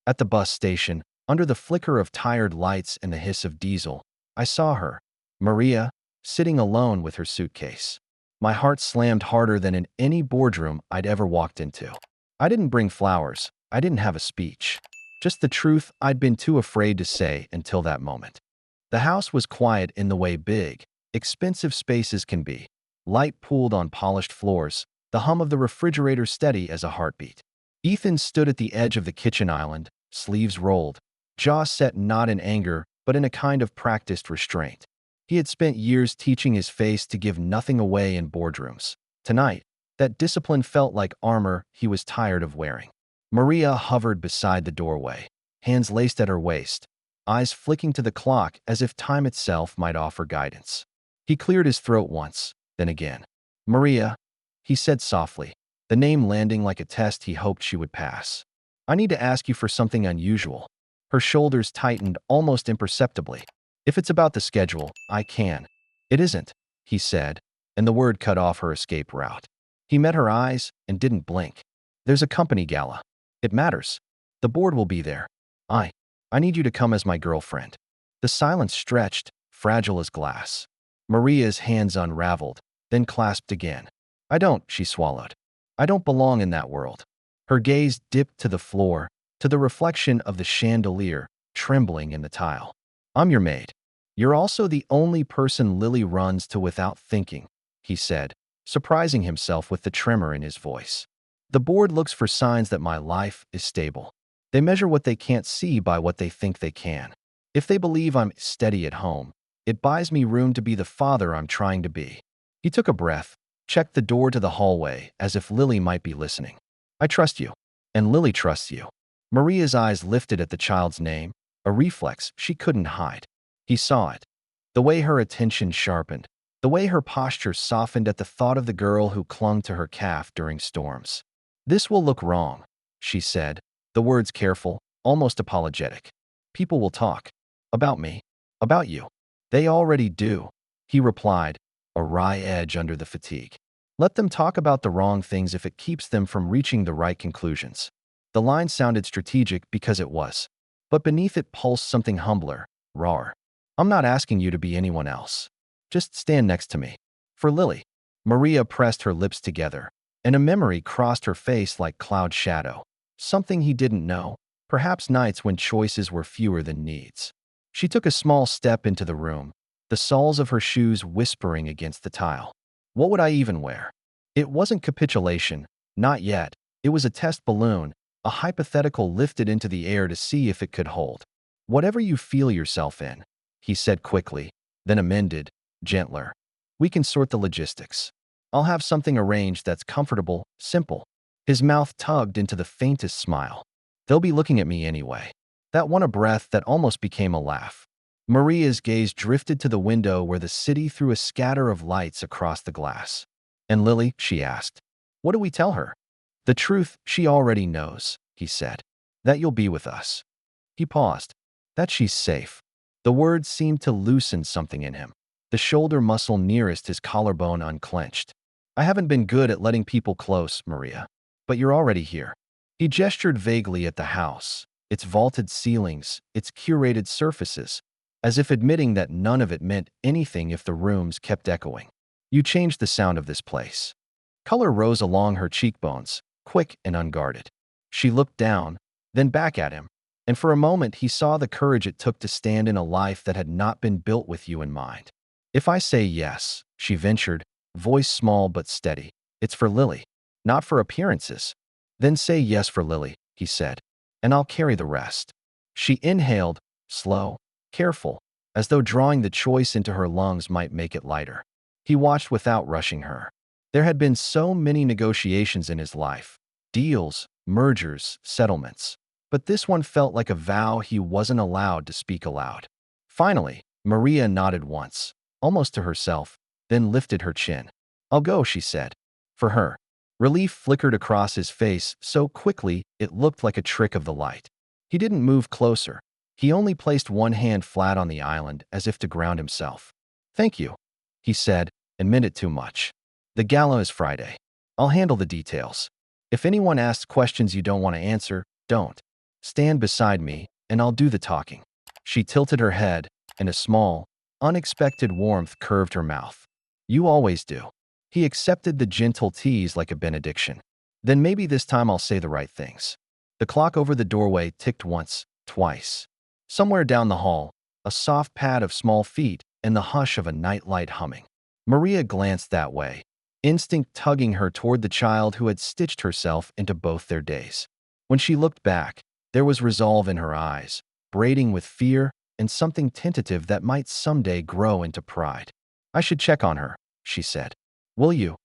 At the bus station, under the flicker of tired lights and the hiss of diesel, I saw her, Maria, sitting alone with her suitcase. My heart slammed harder than in any boardroom I'd ever walked into. I didn't bring flowers. I didn't have a speech. Just the truth I'd been too afraid to say until that moment. The house was quiet in the way big, expensive spaces can be. Light pooled on polished floors, the hum of the refrigerator steady as a heartbeat. Ethan stood at the edge of the kitchen island, sleeves rolled, jaw set not in anger but in a kind of practiced restraint. He had spent years teaching his face to give nothing away in boardrooms. Tonight, that discipline felt like armor he was tired of wearing. Maria hovered beside the doorway, hands laced at her waist, eyes flicking to the clock as if time itself might offer guidance. He cleared his throat once, then again. "Maria," he said softly, the name landing like a test he hoped she would pass. "I need to ask you for something unusual." Her shoulders tightened almost imperceptibly. "If it's about the schedule, I can." "It isn't," he said, and the word cut off her escape route. He met her eyes and didn't blink. "There's a company gala. It matters. The board will be there. I need you to come as my girlfriend." The silence stretched, fragile as glass. Maria's hands unraveled, then clasped again. "I don't," she swallowed. "I don't belong in that world." Her gaze dipped to the floor, to the reflection of the chandelier, trembling in the tile. "I'm your maid. You're also the only person Lily runs to without thinking," he said, surprising himself with the tremor in his voice. "The board looks for signs that my life is stable. They measure what they can't see by what they think they can. If they believe I'm steady at home, it buys me room to be the father I'm trying to be." He took a breath, checked the door to the hallway as if Lily might be listening. "I trust you. And Lily trusts you." Maria's eyes lifted at the child's name, a reflex she couldn't hide. He saw it. The way her attention sharpened, the way her posture softened at the thought of the girl who clung to her calf during storms. "This will look wrong," she said, the words careful, almost apologetic. "People will talk. About me. About you." "They already do," he replied, a wry edge under the fatigue. "Let them talk about the wrong things if it keeps them from reaching the right conclusions." The line sounded strategic because it was, but beneath it pulsed something humbler, rawer. "I'm not asking you to be anyone else. Just stand next to me. For Lily." Maria pressed her lips together, and a memory crossed her face like cloud shadow. Something he didn't know, perhaps nights when choices were fewer than needs. She took a small step into the room, the soles of her shoes whispering against the tile. What would I even wear? It wasn't capitulation, not yet. It was a test balloon, a hypothetical lifted into the air to see if it could hold. "Whatever you feel yourself in," he said quickly, then amended, gentler. "We can sort the logistics. I'll have something arranged that's comfortable, simple." His mouth tugged into the faintest smile. "They'll be looking at me anyway." That won a breath that almost became a laugh. Maria's gaze drifted to the window where the city threw a scatter of lights across the glass. "And Lily," she asked, "what do we tell her?" "The truth she already knows," he said. "That you'll be with us." He paused. "That she's safe." The words seemed to loosen something in him. The shoulder muscle nearest his collarbone unclenched. "I haven't been good at letting people close, Maria. But you're already here." He gestured vaguely at the house, its vaulted ceilings, its curated surfaces, as if admitting that none of it meant anything if the rooms kept echoing. "You changed the sound of this place." Color rose along her cheekbones, quick and unguarded. She looked down, then back at him, and for a moment he saw the courage it took to stand in a life that had not been built with you in mind. "If I say yes," she ventured, voice small but steady, "it's for Lily, not for appearances." "Then say yes for Lily," he said, "and I'll carry the rest." She inhaled, slow, careful, as though drawing the choice into her lungs might make it lighter. He watched without rushing her. There had been so many negotiations in his life, deals, mergers, settlements. But this one felt like a vow he wasn't allowed to speak aloud. Finally, Maria nodded once, almost to herself, then lifted her chin. "I'll go," she said. For her. Relief flickered across his face so quickly it looked like a trick of the light. He didn't move closer. He only placed one hand flat on the island as if to ground himself. "Thank you," he said, and meant it too much. "The gala is Friday. I'll handle the details. If anyone asks questions you don't want to answer, don't." Stand beside me, and I'll do the talking. She tilted her head, and a small, unexpected warmth curved her mouth. You always do. He accepted the gentle tease like a benediction. Then maybe this time I'll say the right things. The clock over the doorway ticked once, twice. Somewhere down the hall, a soft pad of small feet and the hush of a nightlight humming. Maria glanced that way, instinct tugging her toward the child who had stitched herself into both their days. When she looked back, there was resolve in her eyes, braiding with fear and something tentative that might someday grow into pride. I should check on her, she said. Will you?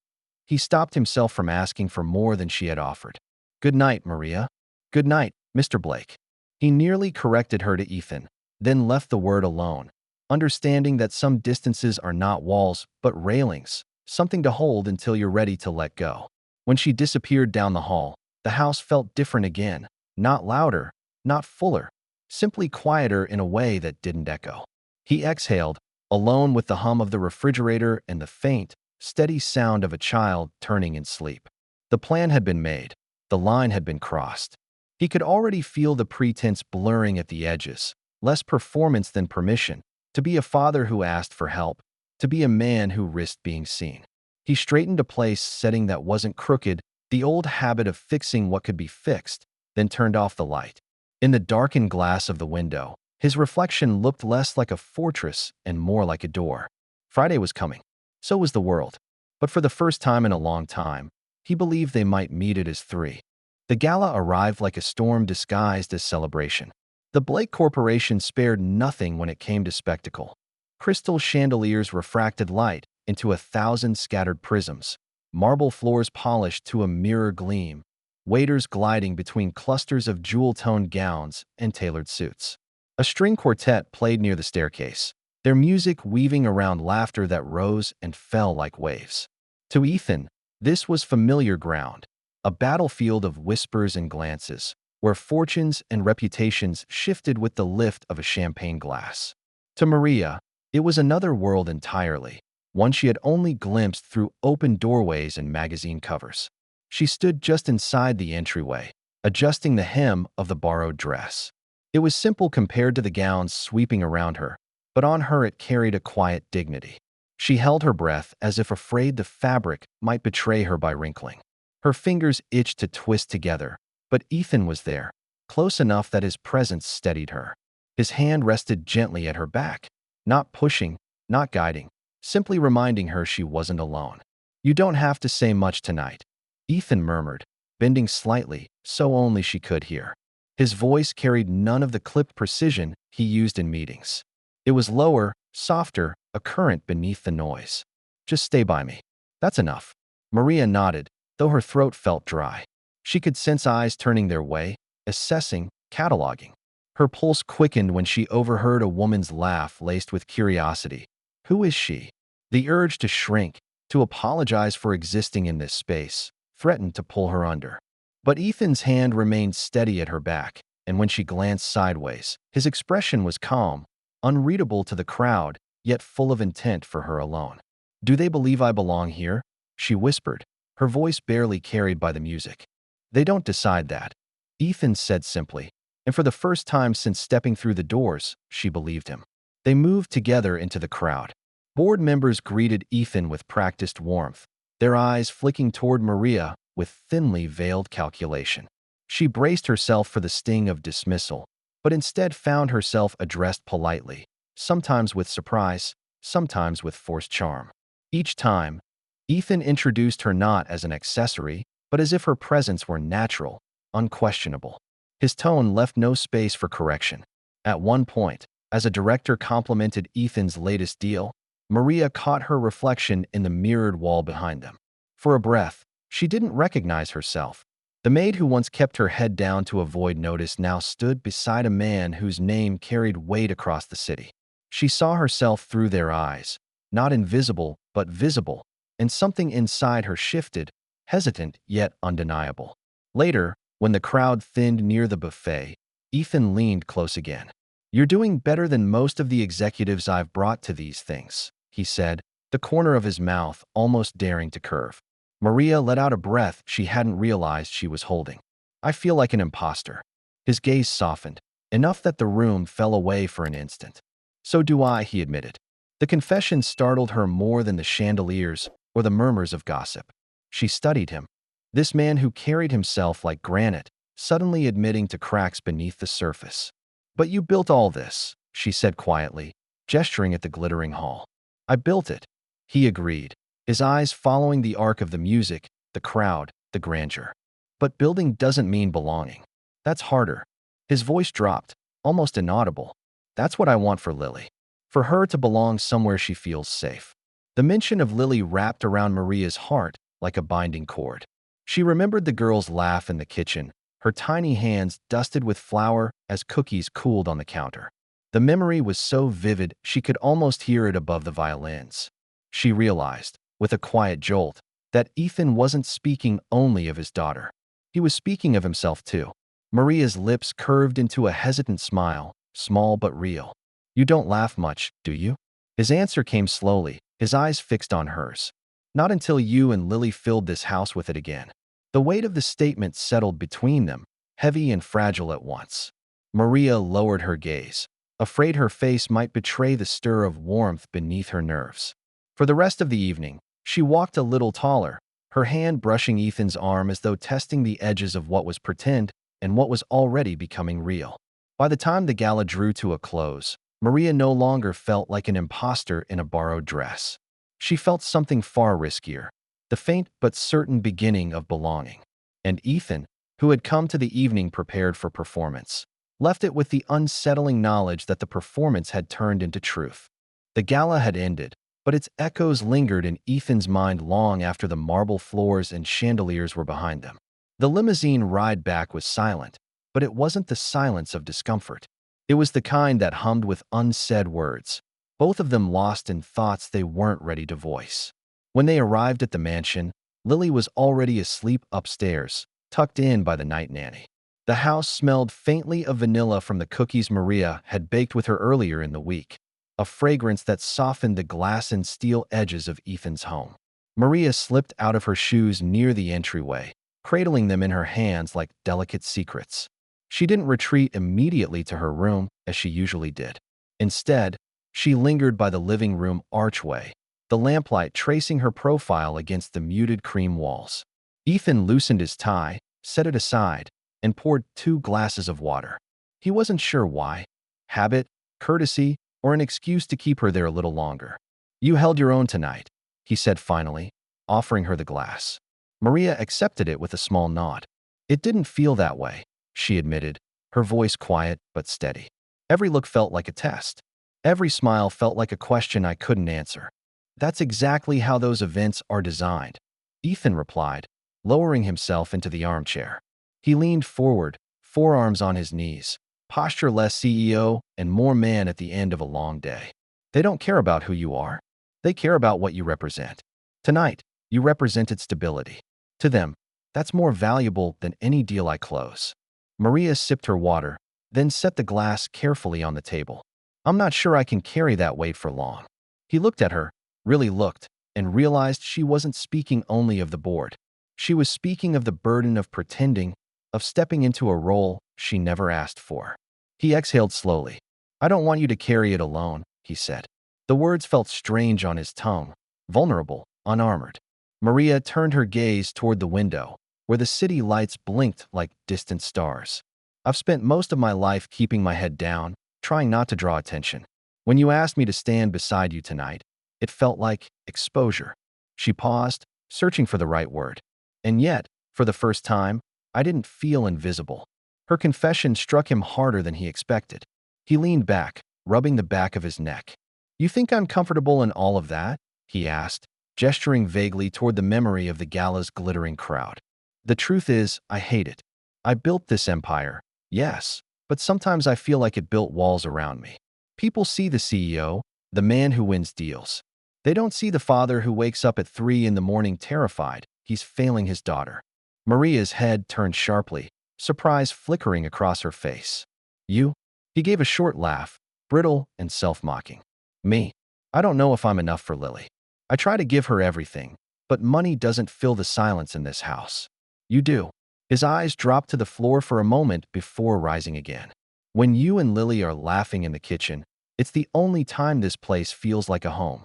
He stopped himself from asking for more than she had offered. Good night, Maria. Good night, Mr. Blake. He nearly corrected her to Ethan, then left the word alone, understanding that some distances are not walls but railings, something to hold until you're ready to let go. When she disappeared down the hall, the house felt different again, not louder, not fuller, simply quieter in a way that didn't echo. He exhaled, alone with the hum of the refrigerator and the faint, steady sound of a child turning in sleep. The plan had been made. The line had been crossed. He could already feel the pretense blurring at the edges, less performance than permission, to be a father who asked for help, to be a man who risked being seen. He straightened a place setting that wasn't crooked, the old habit of fixing what could be fixed, then turned off the light. In the darkened glass of the window, his reflection looked less like a fortress and more like a door. Friday was coming. So was the world. But for the first time in a long time, he believed they might meet it as three. The gala arrived like a storm disguised as celebration. The Blake Corporation spared nothing when it came to spectacle. Crystal chandeliers refracted light into 1,000 scattered prisms, marble floors polished to a mirror gleam, waiters gliding between clusters of jewel-toned gowns and tailored suits. A string quartet played near the staircase, their music weaving around laughter that rose and fell like waves. To Ethan, this was familiar ground, a battlefield of whispers and glances, where fortunes and reputations shifted with the lift of a champagne glass. To Maria, it was another world entirely, one she had only glimpsed through open doorways and magazine covers. She stood just inside the entryway, adjusting the hem of the borrowed dress. It was simple compared to the gowns sweeping around her, but on her it carried a quiet dignity. She held her breath as if afraid the fabric might betray her by wrinkling. Her fingers itched to twist together, but Ethan was there, close enough that his presence steadied her. His hand rested gently at her back, not pushing, not guiding, simply reminding her she wasn't alone. You don't have to say much tonight, Ethan murmured, bending slightly so only she could hear. His voice carried none of the clipped precision he used in meetings. It was lower, softer, a current beneath the noise. Just stay by me. That's enough. Maria nodded, though her throat felt dry. She could sense eyes turning their way, assessing, cataloging. Her pulse quickened when she overheard a woman's laugh laced with curiosity. Who is she? The urge to shrink, to apologize for existing in this space, threatened to pull her under. But Ethan's hand remained steady at her back, and when she glanced sideways, his expression was calm, unreadable to the crowd, yet full of intent for her alone. Do they believe I belong here? She whispered, her voice barely carried by the music. They don't decide that, Ethan said simply, and for the first time since stepping through the doors, she believed him. They moved together into the crowd. Board members greeted Ethan with practiced warmth, their eyes flicking toward Maria with thinly veiled calculation. She braced herself for the sting of dismissal, but instead found herself addressed politely, sometimes with surprise, sometimes with forced charm. Each time, Ethan introduced her not as an accessory, but as if her presence were natural, unquestionable. His tone left no space for correction. At one point, as a director complimented Ethan's latest deal, Maria caught her reflection in the mirrored wall behind them. For a breath, she didn't recognize herself. The maid who once kept her head down to avoid notice now stood beside a man whose name carried weight across the city. She saw herself through their eyes, not invisible but visible, and something inside her shifted, hesitant yet undeniable. Later, when the crowd thinned near the buffet, Ethan leaned close again. You're doing better than most of the executives I've brought to these things, he said, the corner of his mouth almost daring to curve. Maria let out a breath she hadn't realized she was holding. I feel like an imposter. His gaze softened, enough that the room fell away for an instant. So do I, he admitted. The confession startled her more than the chandeliers or the murmurs of gossip. She studied him. This man who carried himself like granite, suddenly admitting to cracks beneath the surface. But you built all this, she said quietly, gesturing at the glittering hall. I built it, he agreed, his eyes following the arc of the music, the crowd, the grandeur. But building doesn't mean belonging. That's harder. His voice dropped, almost inaudible. That's what I want for Lily. For her to belong somewhere she feels safe. The mention of Lily wrapped around Maria's heart like a binding cord. She remembered the girl's laugh in the kitchen, her tiny hands dusted with flour as cookies cooled on the counter. The memory was so vivid she could almost hear it above the violins. She realized, with a quiet jolt, that Ethan wasn't speaking only of his daughter. He was speaking of himself too. Maria's lips curved into a hesitant smile, small but real. You don't laugh much, do you? His answer came slowly, his eyes fixed on hers. Not until you and Lily filled this house with it again. The weight of the statement settled between them, heavy and fragile at once. Maria lowered her gaze, afraid her face might betray the stir of warmth beneath her nerves. For the rest of the evening, she walked a little taller, her hand brushing Ethan's arm as though testing the edges of what was pretend and what was already becoming real. By the time the gala drew to a close, Maria no longer felt like an imposter in a borrowed dress. She felt something far riskier, the faint but certain beginning of belonging. And Ethan, who had come to the evening prepared for performance, left it with the unsettling knowledge that the performance had turned into truth. The gala had ended, but its echoes lingered in Ethan's mind long after the marble floors and chandeliers were behind them. The limousine ride back was silent, but it wasn't the silence of discomfort. It was the kind that hummed with unsaid words, both of them lost in thoughts they weren't ready to voice. When they arrived at the mansion, Lily was already asleep upstairs, tucked in by the night nanny. The house smelled faintly of vanilla from the cookies Maria had baked with her earlier in the week, a fragrance that softened the glass and steel edges of Ethan's home. Maria slipped out of her shoes near the entryway, cradling them in her hands like delicate secrets. She didn't retreat immediately to her room as she usually did. Instead, she lingered by the living room archway, the lamplight tracing her profile against the muted cream walls. Ethan loosened his tie, set it aside, and poured 2 glasses of water. He wasn't sure why. Habit, courtesy, or an excuse to keep her there a little longer. You held your own tonight, he said finally, offering her the glass. Maria accepted it with a small nod. It didn't feel that way, she admitted, her voice quiet but steady. Every look felt like a test. Every smile felt like a question I couldn't answer. That's exactly how those events are designed, Ethan replied, lowering himself into the armchair. He leaned forward, forearms on his knees, posture less CEO and more man at the end of a long day. They don't care about who you are. They care about what you represent. Tonight, you represented stability. To them, that's more valuable than any deal I close. Maria sipped her water, then set the glass carefully on the table. I'm not sure I can carry that weight for long. He looked at her, really looked, and realized she wasn't speaking only of the board. She was speaking of the burden of pretending, of stepping into a role she never asked for. He exhaled slowly. I don't want you to carry it alone, he said. The words felt strange on his tongue, vulnerable, unarmored. Maria turned her gaze toward the window, where the city lights blinked like distant stars. I've spent most of my life keeping my head down, trying not to draw attention. When you asked me to stand beside you tonight, it felt like exposure. She paused, searching for the right word. And yet, for the first time, I didn't feel invisible. Her confession struck him harder than he expected. He leaned back, rubbing the back of his neck. You think I'm comfortable in all of that? He asked, gesturing vaguely toward the memory of the gala's glittering crowd. The truth is, I hate it. I built this empire, yes, but sometimes I feel like it built walls around me. People see the CEO, the man who wins deals. They don't see the father who wakes up at 3 in the morning terrified he's failing his daughter. Maria's head turned sharply, surprise flickering across her face. You? He gave a short laugh, brittle and self-mocking. Me? I don't know if I'm enough for Lily. I try to give her everything, but money doesn't fill the silence in this house. You do. His eyes dropped to the floor for a moment before rising again. When you and Lily are laughing in the kitchen, it's the only time this place feels like a home.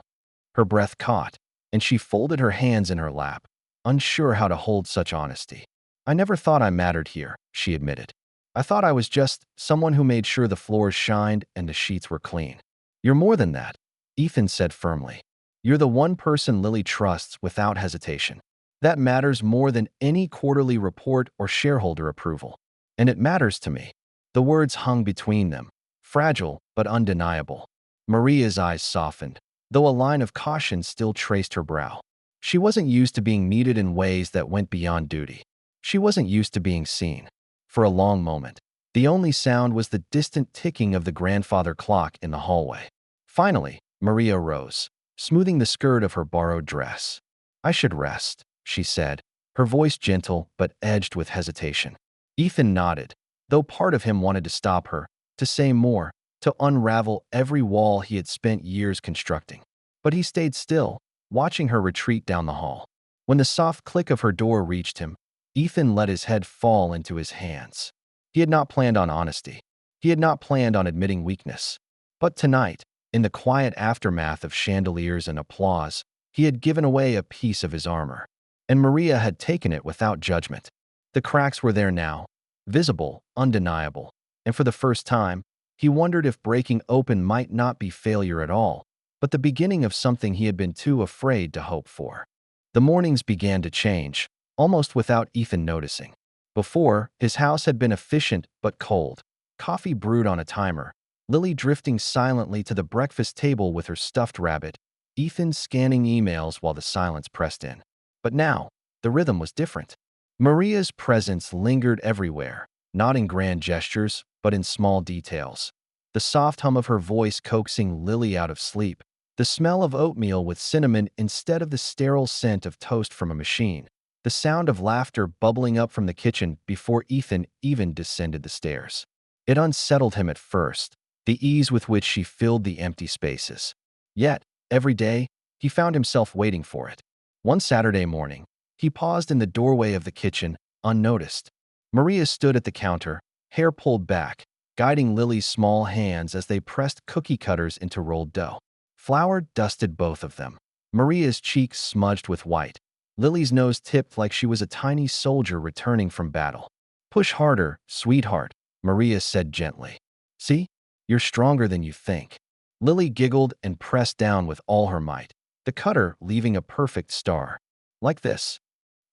Her breath caught, and she folded her hands in her lap, unsure how to hold such honesty. I never thought I mattered here, she admitted. I thought I was just someone who made sure the floors shined and the sheets were clean. You're more than that, Ethan said firmly. You're the one person Lily trusts without hesitation. That matters more than any quarterly report or shareholder approval. And it matters to me. The words hung between them, fragile but undeniable. Maria's eyes softened, though a line of caution still traced her brow. She wasn't used to being needed in ways that went beyond duty. She wasn't used to being seen. For a long moment, the only sound was the distant ticking of the grandfather clock in the hallway. Finally, Maria rose, smoothing the skirt of her borrowed dress. I should rest, she said, her voice gentle but edged with hesitation. Ethan nodded, though part of him wanted to stop her, to say more, to unravel every wall he had spent years constructing. But he stayed still, watching her retreat down the hall. When the soft click of her door reached him, Ethan let his head fall into his hands. He had not planned on honesty. He had not planned on admitting weakness. But tonight, in the quiet aftermath of chandeliers and applause, he had given away a piece of his armor. And Maria had taken it without judgment. The cracks were there now, visible, undeniable, and for the first time, he wondered if breaking open might not be failure at all, but the beginning of something he had been too afraid to hope for. The mornings began to change, almost without Ethan noticing. Before, his house had been efficient but cold. Coffee brewed on a timer, Lily drifting silently to the breakfast table with her stuffed rabbit, Ethan scanning emails while the silence pressed in. But now, the rhythm was different. Maria's presence lingered everywhere, not in grand gestures, but in small details. The soft hum of her voice coaxing Lily out of sleep, the smell of oatmeal with cinnamon instead of the sterile scent of toast from a machine, the sound of laughter bubbling up from the kitchen before Ethan even descended the stairs. It unsettled him at first, the ease with which she filled the empty spaces. Yet, every day, he found himself waiting for it. One Saturday morning, he paused in the doorway of the kitchen, unnoticed. Maria stood at the counter, hair pulled back, guiding Lily's small hands as they pressed cookie cutters into rolled dough. Flour dusted both of them. Maria's cheeks smudged with white. Lily's nose tipped like she was a tiny soldier returning from battle. "Push harder, sweetheart," Maria said gently. "See? You're stronger than you think." Lily giggled and pressed down with all her might, the cutter leaving a perfect star. "Like this."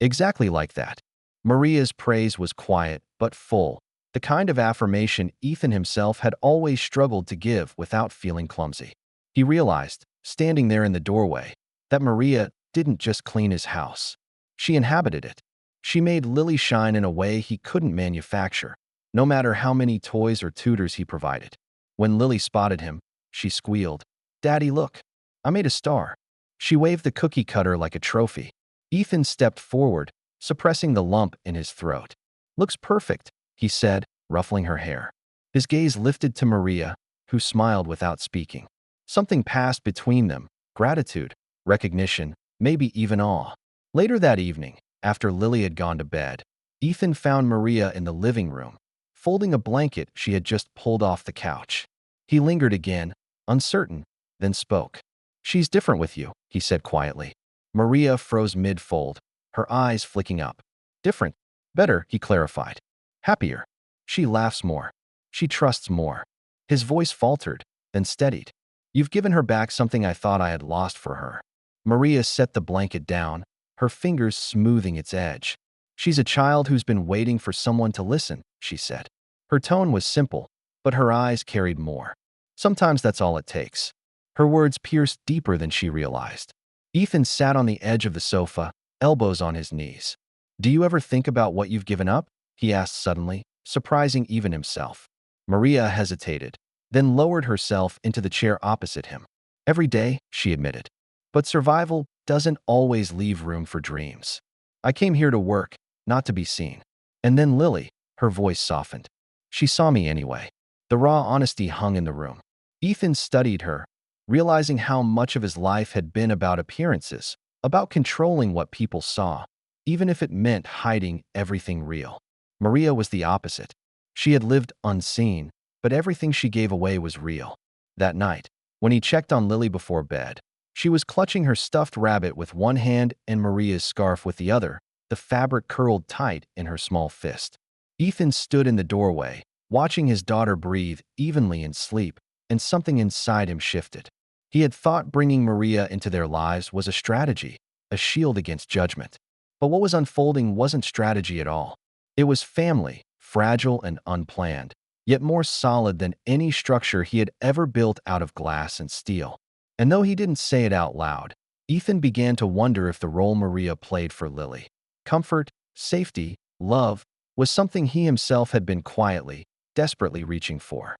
Exactly like that. Maria's praise was quiet but full, the kind of affirmation Ethan himself had always struggled to give without feeling clumsy. He realized, standing there in the doorway, that Maria didn't just clean his house. She inhabited it. She made Lily shine in a way he couldn't manufacture, no matter how many toys or tutors he provided. When Lily spotted him, she squealed, "Daddy, look. I made a star." She waved the cookie cutter like a trophy. Ethan stepped forward, suppressing the lump in his throat. "Looks perfect," he said, ruffling her hair. His gaze lifted to Maria, who smiled without speaking. Something passed between them, gratitude, recognition, maybe even awe. Later that evening, after Lily had gone to bed, Ethan found Maria in the living room, folding a blanket she had just pulled off the couch. He lingered again, uncertain, then spoke. "She's different with you," he said quietly. Maria froze mid-fold, her eyes flicking up. "Different. Better," he clarified. "Happier. She laughs more. She trusts more." His voice faltered, then steadied. "You've given her back something I thought I had lost for her." Maria set the blanket down, her fingers smoothing its edge. "She's a child who's been waiting for someone to listen," she said. Her tone was simple, but her eyes carried more. Sometimes that's all it takes. Her words pierced deeper than she realized. Ethan sat on the edge of the sofa, elbows on his knees. "Do you ever think about what you've given up?" he asked suddenly, surprising even himself. Maria hesitated, then lowered herself into the chair opposite him. "Every day," she admitted. "But survival doesn't always leave room for dreams. I came here to work, not to be seen." And then Lily, her voice softened. "She saw me anyway." The raw honesty hung in the room. Ethan studied her, realizing how much of his life had been about appearances, about controlling what people saw. even if it meant hiding everything real. Maria was the opposite. She had lived unseen, but everything she gave away was real. That night, when he checked on Lily before bed, she was clutching her stuffed rabbit with one hand and Maria's scarf with the other, the fabric curled tight in her small fist. Ethan stood in the doorway, watching his daughter breathe evenly in sleep, and something inside him shifted. He had thought bringing Maria into their lives was a strategy, a shield against judgment. But what was unfolding wasn't strategy at all. It was family, fragile and unplanned, yet more solid than any structure he had ever built out of glass and steel. And though he didn't say it out loud, Ethan began to wonder if the role Maria played for Lily, comfort, safety, love, was something he himself had been quietly, desperately reaching for.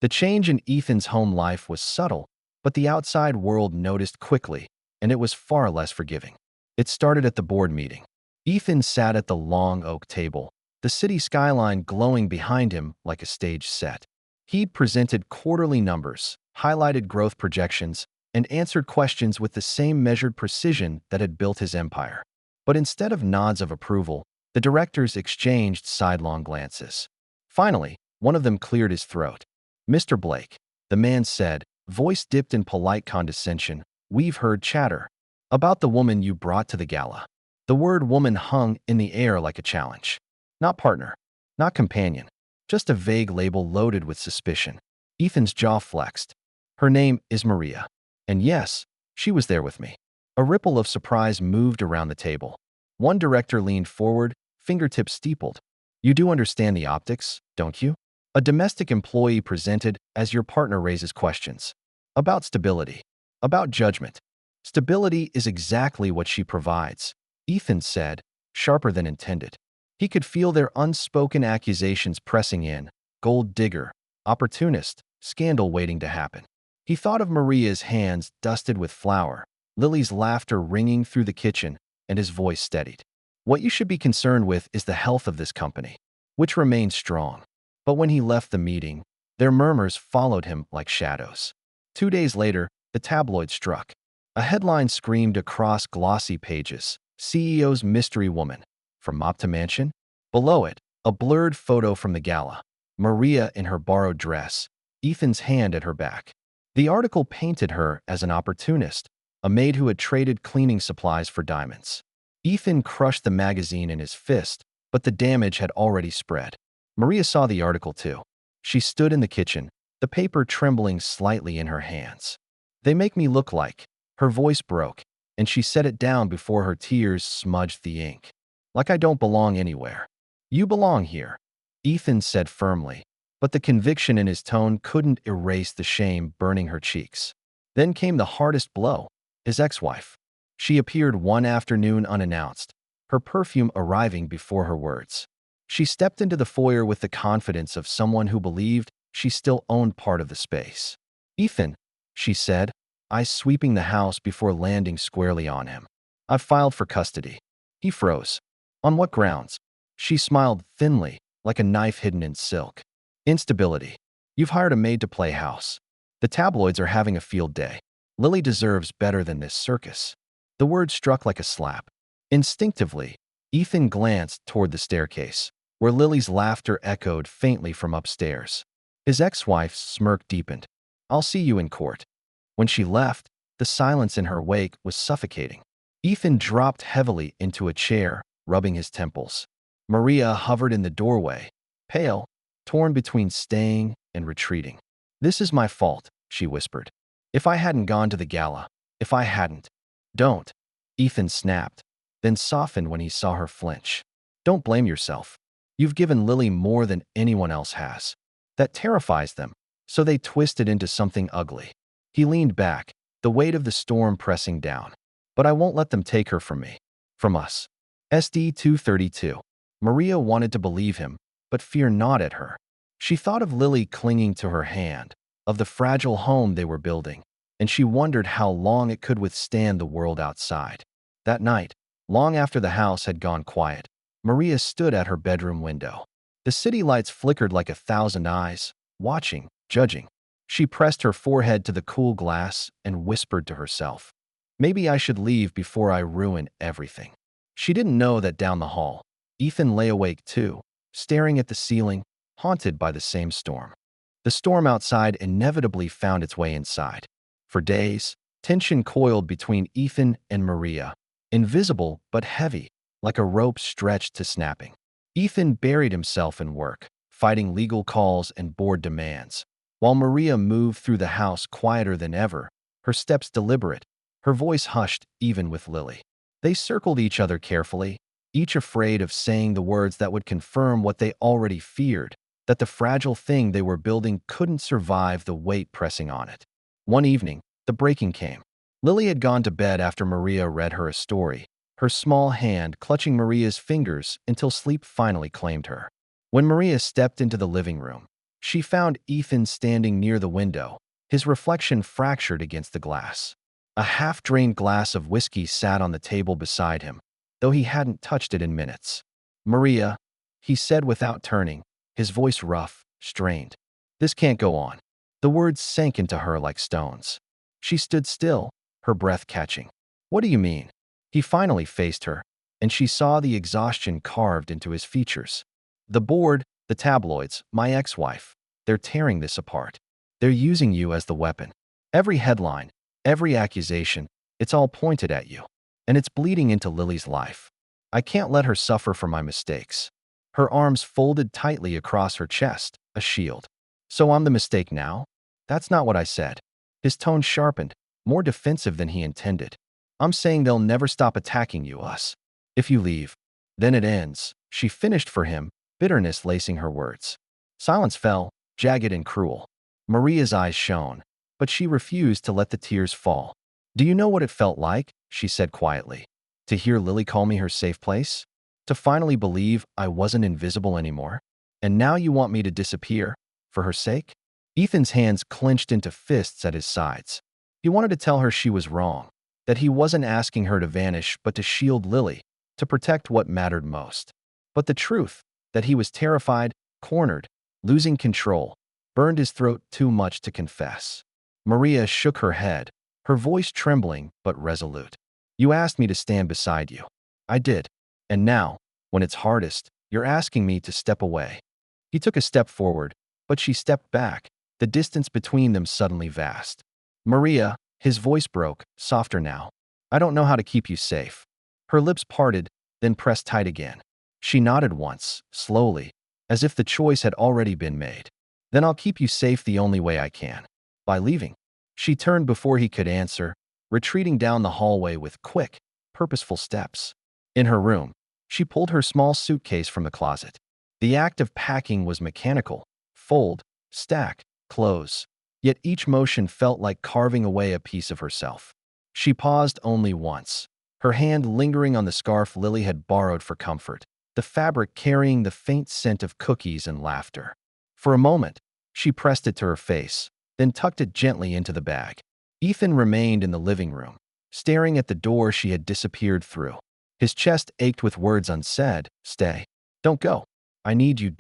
The change in Ethan's home life was subtle, but the outside world noticed quickly, and it was far less forgiving. It started at the board meeting. Ethan sat at the long oak table, the city skyline glowing behind him like a stage set. He'd presented quarterly numbers, highlighted growth projections, and answered questions with the same measured precision that had built his empire. But instead of nods of approval, the directors exchanged sidelong glances. Finally, one of them cleared his throat. "Mr. Blake," the man said, voice dipped in polite condescension, "we've heard chatter about the woman you brought to the gala." The word woman hung in the air like a challenge. Not partner, not companion, just a vague label loaded with suspicion. Ethan's jaw flexed. "Her name is Maria. And yes, she was there with me." A ripple of surprise moved around the table. One director leaned forward, fingertips steepled. "You do understand the optics, don't you?" A domestic employee presented as your partner raises questions. About stability. About judgment. "Stability is exactly what she provides," Ethan said, sharper than intended. He could feel their unspoken accusations pressing in: gold digger, opportunist, scandal waiting to happen. He thought of Maria's hands dusted with flour, Lily's laughter ringing through the kitchen, and his voice steadied. "What you should be concerned with is the health of this company," which remained strong. But when he left the meeting, their murmurs followed him like shadows. 2 days later, the tabloid struck. A headline screamed across glossy pages: "CEO's Mystery Woman, from Mop to Mansion." Below it, a blurred photo from the gala. Maria in her borrowed dress, Ethan's hand at her back. The article painted her as an opportunist, a maid who had traded cleaning supplies for diamonds. Ethan crushed the magazine in his fist, but the damage had already spread. Maria saw the article too. She stood in the kitchen, the paper trembling slightly in her hands. "They make me look like..." Her voice broke, and she set it down before her tears smudged the ink. "Like I don't belong anywhere." "You belong here," Ethan said firmly, but the conviction in his tone couldn't erase the shame burning her cheeks. Then came the hardest blow: his ex-wife. She appeared one afternoon unannounced, her perfume arriving before her words. She stepped into the foyer with the confidence of someone who believed she still owned part of the space. "Ethan," she said, eyes sweeping the house before landing squarely on him, "I've filed for custody." He froze. "On what grounds?" She smiled thinly, like a knife hidden in silk. "Instability. You've hired a maid to play house. The tabloids are having a field day. Lily deserves better than this circus." The word struck like a slap. Instinctively, Ethan glanced toward the staircase, where Lily's laughter echoed faintly from upstairs. His ex-wife's smirk deepened. "I'll see you in court." When she left, the silence in her wake was suffocating. Ethan dropped heavily into a chair, rubbing his temples. Maria hovered in the doorway, pale, torn between staying and retreating. "This is my fault," she whispered. "If I hadn't gone to the gala, if I hadn't..." "Don't," Ethan snapped, then softened when he saw her flinch. "Don't blame yourself. You've given Lily more than anyone else has. That terrifies them, so they twist it into something ugly." He leaned back, the weight of the storm pressing down. "But I won't let them take her from me. From us." SD 232. Maria wanted to believe him, but fear gnawed at her. She thought of Lily clinging to her hand, of the fragile home they were building, and she wondered how long it could withstand the world outside. That night, long after the house had gone quiet, Maria stood at her bedroom window. The city lights flickered like 1,000 eyes, watching, judging. She pressed her forehead to the cool glass and whispered to herself, "Maybe I should leave before I ruin everything." She didn't know that down the hall, Ethan lay awake too, staring at the ceiling, haunted by the same storm. The storm outside inevitably found its way inside. For days, tension coiled between Ethan and Maria, invisible but heavy, like a rope stretched to snapping. Ethan buried himself in work, fighting legal calls and board demands, while Maria moved through the house quieter than ever, her steps deliberate, her voice hushed even with Lily. They circled each other carefully, each afraid of saying the words that would confirm what they already feared, that the fragile thing they were building couldn't survive the weight pressing on it. One evening, the breaking came. Lily had gone to bed after Maria read her a story, her small hand clutching Maria's fingers until sleep finally claimed her. When Maria stepped into the living room, she found Ethan standing near the window, his reflection fractured against the glass. A half-drained glass of whiskey sat on the table beside him, though he hadn't touched it in minutes. "Maria," he said without turning, his voice rough, strained. "This can't go on." The words sank into her like stones. She stood still, her breath catching. "What do you mean?" He finally faced her, and she saw the exhaustion carved into his features. "The board, the tabloids, my ex-wife, they're tearing this apart. They're using you as the weapon. Every headline, every accusation, it's all pointed at you. And it's bleeding into Lily's life. I can't let her suffer for my mistakes." Her arms folded tightly across her chest, a shield. "So I'm the mistake now?" "That's not what I said." His tone sharpened, more defensive than he intended. "I'm saying they'll never stop attacking us. If you leave, then it ends." She finished for him, bitterness lacing her words. Silence fell, jagged and cruel. Maria's eyes shone, but she refused to let the tears fall. "Do you know what it felt like?" she said quietly. "To hear Lily call me her safe place? To finally believe I wasn't invisible anymore? And now you want me to disappear? For her sake?" Ethan's hands clenched into fists at his sides. He wanted to tell her she was wrong, that he wasn't asking her to vanish but to shield Lily, to protect what mattered most. But the truth, that he was terrified, cornered, losing control, burned his throat too much to confess. Maria shook her head, her voice trembling but resolute. "You asked me to stand beside you. I did. And now, when it's hardest, you're asking me to step away." He took a step forward, but she stepped back, the distance between them suddenly vast. "Maria," his voice broke, softer now. "I don't know how to keep you safe." Her lips parted, then pressed tight again. She nodded once, slowly, as if the choice had already been made. "Then I'll keep you safe the only way I can. By leaving." She turned before he could answer, retreating down the hallway with quick, purposeful steps. In her room, she pulled her small suitcase from the closet. The act of packing was mechanical. Fold, stack, close. Yet each motion felt like carving away a piece of herself. She paused only once, her hand lingering on the scarf Lily had borrowed for comfort, the fabric carrying the faint scent of cookies and laughter. For a moment, she pressed it to her face, then tucked it gently into the bag. Ethan remained in the living room, staring at the door she had disappeared through. His chest ached with words unsaid. "Stay. Don't go. I need you."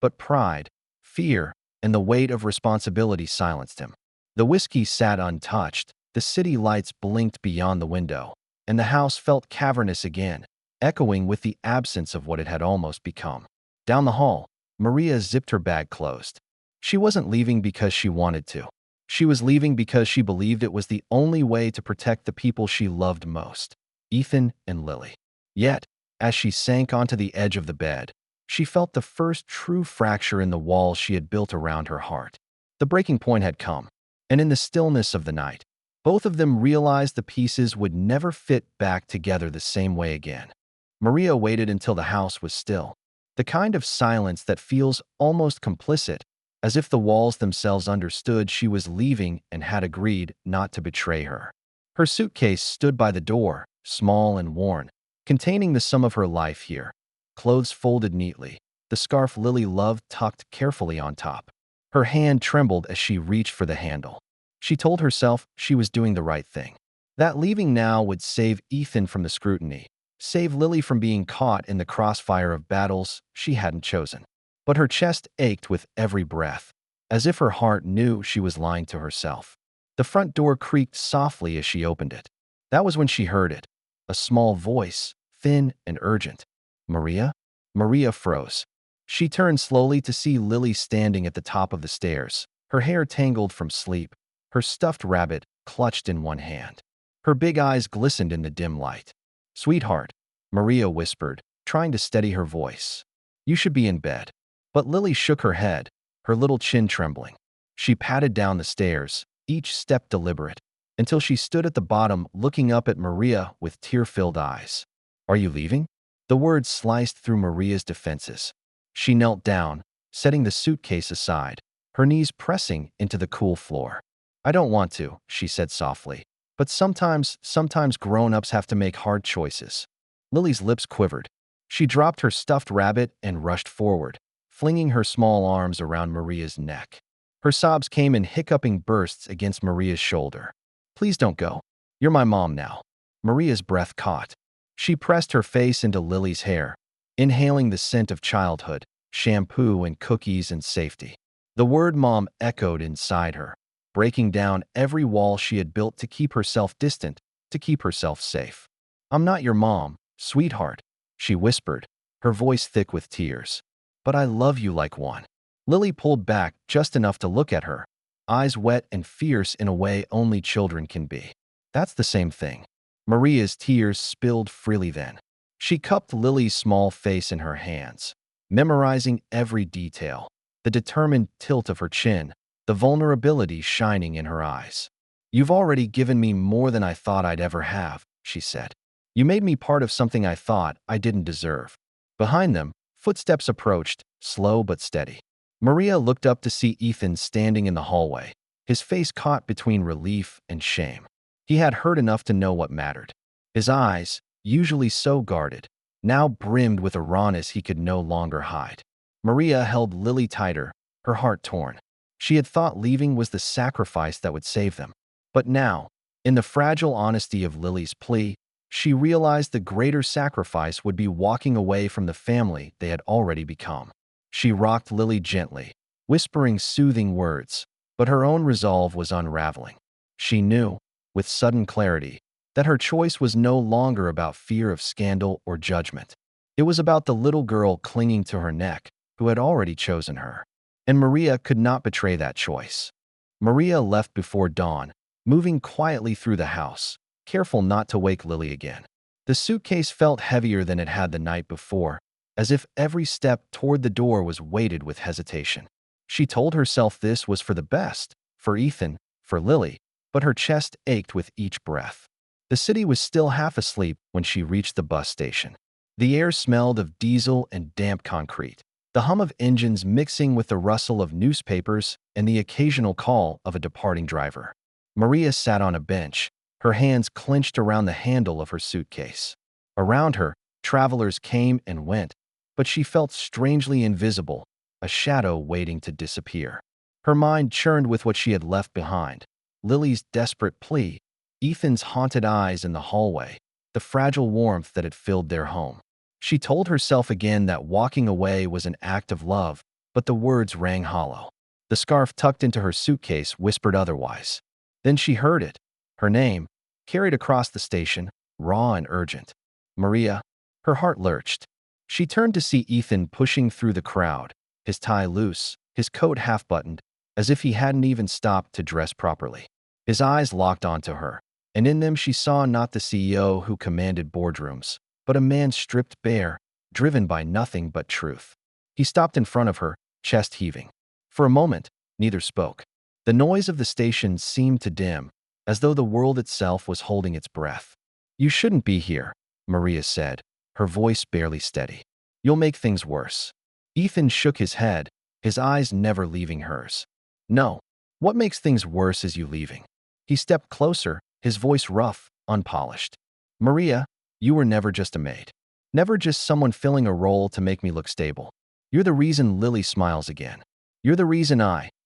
But pride, fear, and the weight of responsibility silenced him. The whiskey sat untouched, the city lights blinked beyond the window, and the house felt cavernous again, echoing with the absence of what it had almost become. Down the hall, Maria zipped her bag closed. She wasn't leaving because she wanted to. She was leaving because she believed it was the only way to protect the people she loved most, Ethan and Lily. Yet, as she sank onto the edge of the bed, she felt the first true fracture in the wall she had built around her heart. The breaking point had come, and in the stillness of the night, both of them realized the pieces would never fit back together the same way again. Maria waited until the house was still, the kind of silence that feels almost complicit, as if the walls themselves understood she was leaving and had agreed not to betray her. Her suitcase stood by the door, small and worn, containing the sum of her life here, clothes folded neatly, the scarf Lily loved tucked carefully on top. Her hand trembled as she reached for the handle. She told herself she was doing the right thing, that leaving now would save Ethan from the scrutiny, save Lily from being caught in the crossfire of battles she hadn't chosen. But her chest ached with every breath, as if her heart knew she was lying to herself. The front door creaked softly as she opened it. That was when she heard it, a small voice, thin and urgent. Maria? Maria froze. She turned slowly to see Lily standing at the top of the stairs, her hair tangled from sleep, her stuffed rabbit clutched in one hand. Her big eyes glistened in the dim light. "Sweetheart," Maria whispered, trying to steady her voice. "You should be in bed." But Lily shook her head, her little chin trembling. She patted down the stairs, each step deliberate, until she stood at the bottom looking up at Maria with tear-filled eyes. "Are you leaving?" The words sliced through Maria's defenses. She knelt down, setting the suitcase aside, her knees pressing into the cool floor. "I don't want to," she said softly. "But sometimes grown-ups have to make hard choices." Lily's lips quivered. She dropped her stuffed rabbit and rushed forward, flinging her small arms around Maria's neck. Her sobs came in hiccuping bursts against Maria's shoulder. "Please don't go. You're my mom now." Maria's breath caught. She pressed her face into Lily's hair, inhaling the scent of childhood, shampoo and cookies and safety. The word mom echoed inside her, breaking down every wall she had built to keep herself distant, to keep herself safe. "I'm not your mom, sweetheart," she whispered, her voice thick with tears. "But I love you like one." Lily pulled back just enough to look at her, eyes wet and fierce in a way only children can be. "That's the same thing." Maria's tears spilled freely then. She cupped Lily's small face in her hands, memorizing every detail, the determined tilt of her chin, the vulnerability shining in her eyes. "You've already given me more than I thought I'd ever have," she said. "You made me part of something I thought I didn't deserve." Behind them, footsteps approached, slow but steady. Maria looked up to see Ethan standing in the hallway, his face caught between relief and shame. He had heard enough to know what mattered. His eyes, usually so guarded, now brimmed with a rawness he could no longer hide. Maria held Lily tighter, her heart torn. She had thought leaving was the sacrifice that would save them. But now, in the fragile honesty of Lily's plea, she realized the greater sacrifice would be walking away from the family they had already become. She rocked Lily gently, whispering soothing words, but her own resolve was unraveling. She knew, with sudden clarity, that her choice was no longer about fear of scandal or judgment. It was about the little girl clinging to her neck, who had already chosen her. And Maria could not betray that choice. Maria left before dawn, moving quietly through the house, careful not to wake Lily again. The suitcase felt heavier than it had the night before, as if every step toward the door was weighted with hesitation. She told herself this was for the best, for Ethan, for Lily, but her chest ached with each breath. The city was still half asleep when she reached the bus station. The air smelled of diesel and damp concrete, the hum of engines mixing with the rustle of newspapers and the occasional call of a departing driver. Maria sat on a bench, her hands clenched around the handle of her suitcase. Around her, travelers came and went, but she felt strangely invisible, a shadow waiting to disappear. Her mind churned with what she had left behind. Lily's desperate plea, Ethan's haunted eyes in the hallway, the fragile warmth that had filled their home. She told herself again that walking away was an act of love, but the words rang hollow. The scarf tucked into her suitcase whispered otherwise. Then she heard it, her name, carried across the station, raw and urgent. "Maria." Her heart lurched. She turned to see Ethan pushing through the crowd, his tie loose, his coat half-buttoned, as if he hadn't even stopped to dress properly. His eyes locked onto her, and in them she saw not the CEO who commanded boardrooms, but a man stripped bare, driven by nothing but truth. He stopped in front of her, chest heaving. For a moment, neither spoke. The noise of the station seemed to dim, as though the world itself was holding its breath. "You shouldn't be here," Maria said, her voice barely steady. "You'll make things worse." Ethan shook his head, his eyes never leaving hers. "No. What makes things worse is you leaving." He stepped closer, his voice rough, unpolished. "Maria, you were never just a maid. Never just someone filling a role to make me look stable. You're the reason Lily smiles again. You're the reason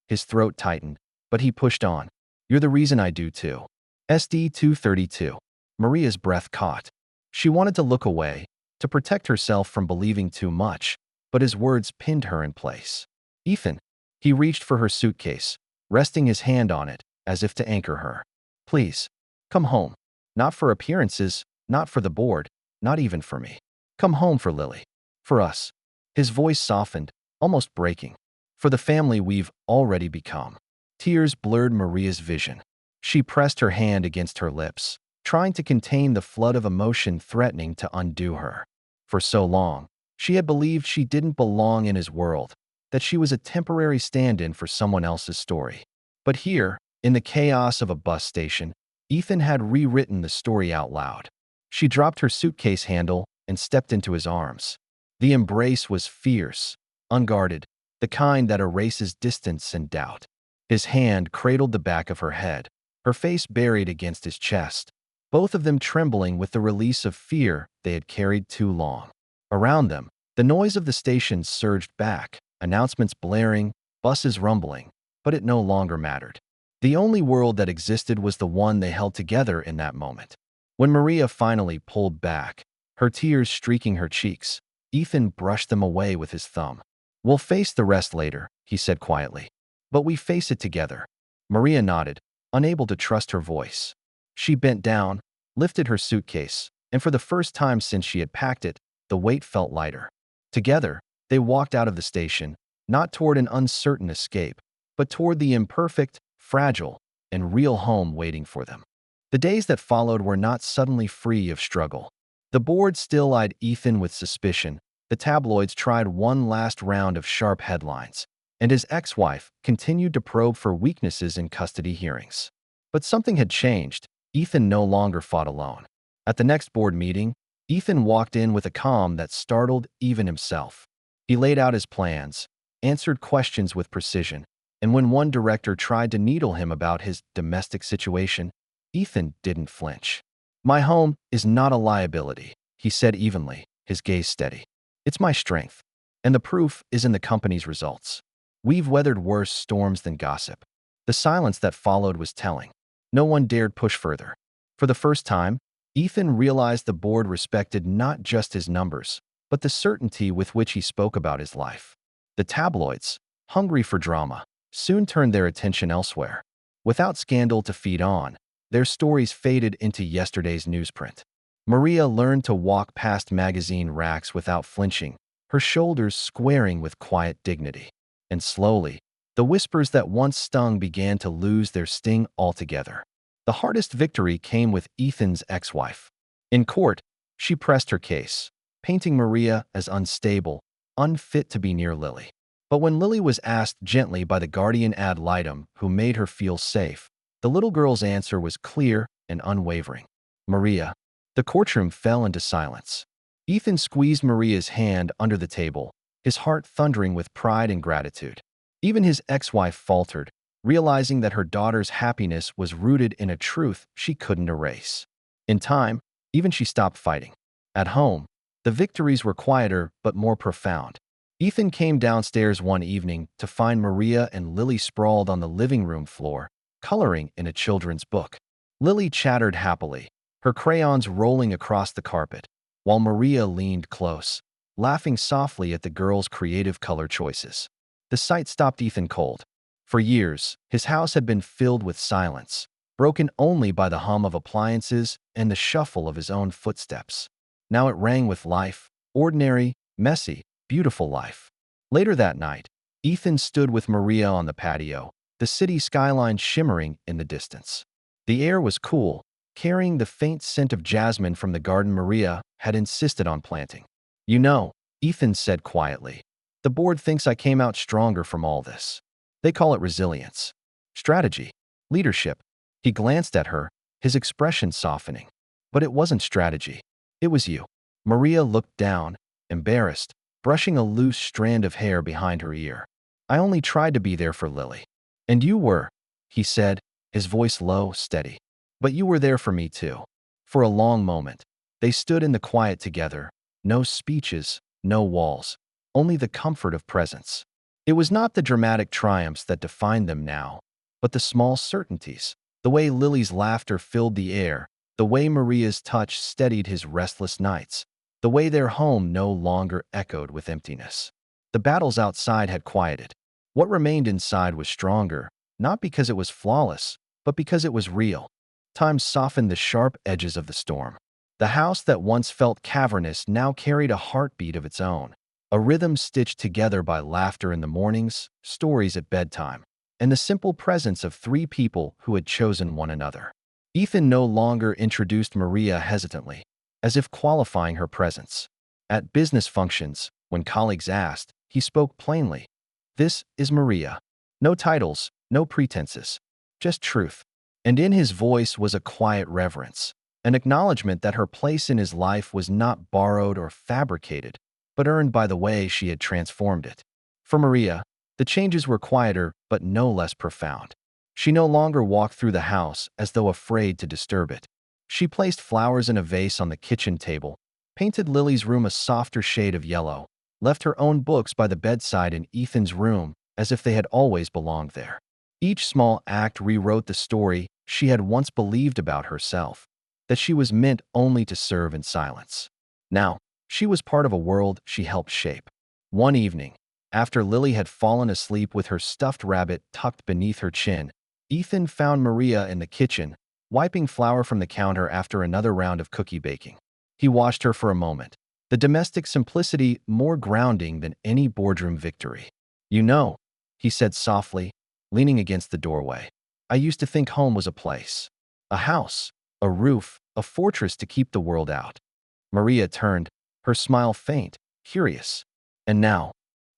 his throat tightened, but he pushed on. You're the reason I do too." SD 232. Maria's breath caught. She wanted to look away, to protect herself from believing too much, but his words pinned her in place. "Ethan." He reached for her suitcase, resting his hand on it, as if to anchor her. "Please, come home. Not for appearances, not for the board, Not even for me. Come home for Lily. For us. His voice softened, almost breaking. For the family we've already become. Tears blurred Maria's vision. She pressed her hand against her lips, trying to contain the flood of emotion threatening to undo her. For so long, she had believed she didn't belong in his world, that she was a temporary stand-in for someone else's story. But here, in the chaos of a bus station, Ethan had rewritten the story out loud. She dropped her suitcase handle and stepped into his arms. The embrace was fierce, unguarded, the kind that erases distance and doubt. His hand cradled the back of her head, her face buried against his chest, both of them trembling with the release of fear they had carried too long. Around them, the noise of the station surged back, announcements blaring, buses rumbling, but it no longer mattered. The only world that existed was the one they held together in that moment. When Maria finally pulled back, her tears streaking her cheeks, Ethan brushed them away with his thumb. "We'll face the rest later," he said quietly. "But we face it together." Maria nodded, unable to trust her voice. She bent down, lifted her suitcase, and for the first time since she had packed it, the weight felt lighter. Together, they walked out of the station, not toward an uncertain escape, but toward the imperfect, fragile, and real home waiting for them. The days that followed were not suddenly free of struggle. The board still eyed Ethan with suspicion, the tabloids tried one last round of sharp headlines, and his ex-wife continued to probe for weaknesses in custody hearings. But something had changed. Ethan no longer fought alone. At the next board meeting, Ethan walked in with a calm that startled even himself. He laid out his plans, answered questions with precision, and when one director tried to needle him about his domestic situation, Ethan didn't flinch. "My home is not a liability," he said evenly, his gaze steady. "It's my strength, and the proof is in the company's results. We've weathered worse storms than gossip." The silence that followed was telling. No one dared push further. For the first time, Ethan realized the board respected not just his numbers, but the certainty with which he spoke about his life. The tabloids, hungry for drama, soon turned their attention elsewhere. Without scandal to feed on, their stories faded into yesterday's newsprint. Maria learned to walk past magazine racks without flinching, her shoulders squaring with quiet dignity. And slowly, the whispers that once stung began to lose their sting altogether. The hardest victory came with Ethan's ex-wife. In court, she pressed her case, painting Maria as unstable, unfit to be near Lily. But when Lily was asked gently by the guardian ad litem who made her feel safe, the little girl's answer was clear and unwavering. "Maria." The courtroom fell into silence. Ethan squeezed Maria's hand under the table, his heart thundering with pride and gratitude. Even his ex-wife faltered, realizing that her daughter's happiness was rooted in a truth she couldn't erase. In time, even she stopped fighting. At home, the victories were quieter but more profound. Ethan came downstairs one evening to find Maria and Lily sprawled on the living room floor, coloring in a children's book. Lily chattered happily, her crayons rolling across the carpet, while Maria leaned close, laughing softly at the girl's creative color choices. The sight stopped Ethan cold. For years, his house had been filled with silence, broken only by the hum of appliances and the shuffle of his own footsteps. Now it rang with life, ordinary, messy, beautiful life. Later that night, Ethan stood with Maria on the patio, the city skyline shimmering in the distance. The air was cool, carrying the faint scent of jasmine from the garden Maria had insisted on planting. "You know," Ethan said quietly, "the board thinks I came out stronger from all this. They call it resilience, strategy, leadership." He glanced at her, his expression softening. "But it wasn't strategy. It was you." Maria looked down, embarrassed, brushing a loose strand of hair behind her ear. "I only tried to be there for Lily." "And you were," he said, his voice low, steady. "But you were there for me too." For a long moment, they stood in the quiet together, no speeches, no walls, only the comfort of presence. It was not the dramatic triumphs that defined them now, but the small certainties, the way Lily's laughter filled the air, the way Maria's touch steadied his restless nights, the way their home no longer echoed with emptiness. The battles outside had quieted. What remained inside was stronger, not because it was flawless, but because it was real. Time softened the sharp edges of the storm. The house that once felt cavernous now carried a heartbeat of its own, a rhythm stitched together by laughter in the mornings, stories at bedtime, and the simple presence of three people who had chosen one another. Ethan no longer introduced Maria hesitantly, as if qualifying her presence. At business functions, when colleagues asked, he spoke plainly. This is Maria. No titles, no pretenses, just truth. And in his voice was a quiet reverence, an acknowledgement that her place in his life was not borrowed or fabricated, but earned by the way she had transformed it. For Maria, the changes were quieter but no less profound. She no longer walked through the house as though afraid to disturb it. She placed flowers in a vase on the kitchen table, painted Lily's room a softer shade of yellow, left her own books by the bedside in Ethan's room as if they had always belonged there. Each small act rewrote the story she had once believed about herself, that she was meant only to serve in silence. Now, she was part of a world she helped shape. One evening, after Lily had fallen asleep with her stuffed rabbit tucked beneath her chin, Ethan found Maria in the kitchen, wiping flour from the counter after another round of cookie baking. He watched her for a moment, the domestic simplicity more grounding than any boardroom victory. "You know," he said softly, leaning against the doorway, "I used to think home was a place. A house, a roof, a fortress to keep the world out." Maria turned, her smile faint, curious. "And now?"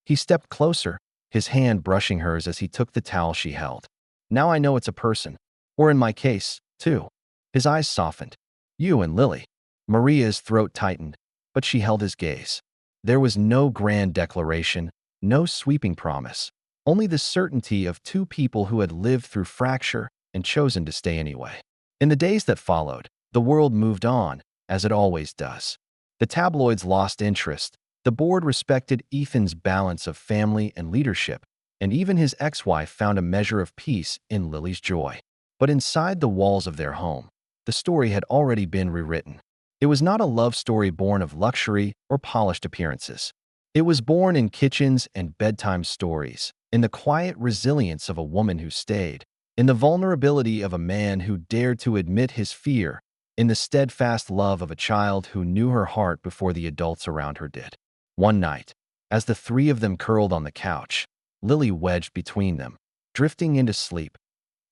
He stepped closer, his hand brushing hers as he took the towel she held. "Now I know it's a person. Or in my case, two." His eyes softened. "You and Lily." Maria's throat tightened, but she held his gaze. There was no grand declaration, no sweeping promise, only the certainty of two people who had lived through fracture and chosen to stay anyway. In the days that followed, the world moved on, as it always does. The tabloids lost interest, the board respected Ethan's balance of family and leadership, and even his ex-wife found a measure of peace in Lily's joy. But inside the walls of their home, the story had already been rewritten. It was not a love story born of luxury or polished appearances. It was born in kitchens and bedtime stories, in the quiet resilience of a woman who stayed, in the vulnerability of a man who dared to admit his fear, in the steadfast love of a child who knew her heart before the adults around her did. One night, as the three of them curled on the couch, Lily wedged between them, drifting into sleep.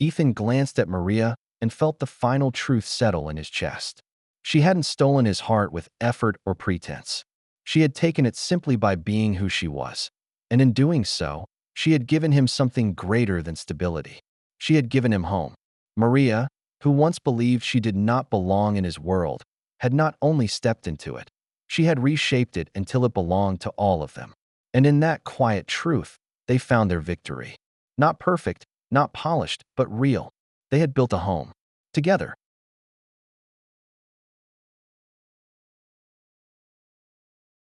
Ethan glanced at Maria and felt the final truth settle in his chest. She hadn't stolen his heart with effort or pretense. She had taken it simply by being who she was, and in doing so, she had given him something greater than stability. She had given him home. Maria, who once believed she did not belong in his world, had not only stepped into it, she had reshaped it until it belonged to all of them. And in that quiet truth, they found their victory. Not perfect, not polished, but real. They had built a home. Together.